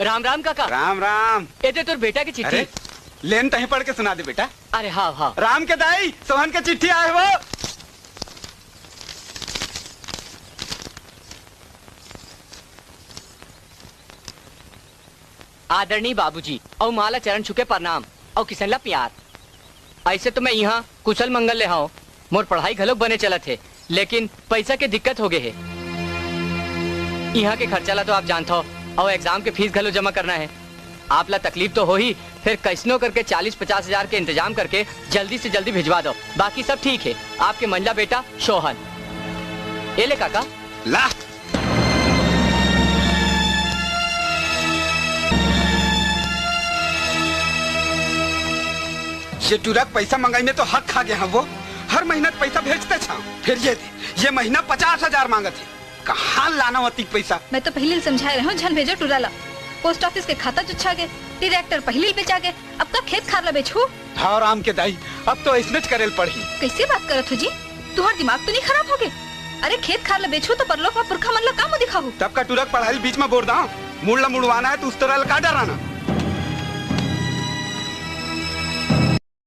राम राम काका। राम राम। ये तो बेटा की चिट्ठी। लेन तही पढ़ के सुना दे बेटा। अरे हाँ हाँ। राम के दाई सोहन के चिट्ठी आए वो। आदरणीय बाबूजी और माला चरण छुके प्रणाम और किसनला प्यार। ऐसे तो मैं यहाँ कुशल मंगल ले हाँ मोर पढ़ाई घलोक बने चला थे, लेकिन पैसा के दिक्कत हो गए है। यहाँ के खर्चा ला तो आप जानते हो और एग्जाम के फीस घलो जमा करना है। आप ला तकलीफ तो हो ही, फिर कैसनो करके 40-50 हजार के इंतजाम करके जल्दी से जल्दी भिजवा दो। बाकी सब ठीक है। आपके मंझला बेटा सोहन। ये ले काका। ला ये टूरक पैसा मंगाई में तो हक खा गया वो। हर महीना पैसा भेजते छा, फिर ये महीना 50,000 मांगत है। कहाँ लाना होती पैसा। मैं तो पहले समझा रहा हूँ, झन भेजो टुराला। पोस्ट ऑफिस के खाता जुच्छा गए, डायरेक्टर पहले बेचा गए, अब तक खेत खार बेचू। हाँ राम के दाई, अब तो इसने करेल पड़ी। कैसे बात करत हो जी? तुम्हारा दिमाग तो नहीं खराब हो गए? अरे खेत खार बेचू तो परलोक में पुरखा मन ला काम दिखाऊ। तब का टूरक पढ़ाई बीच में बोल रहा हूँ। मुड़ला मुड़वाना है तो उस तरह का डराना।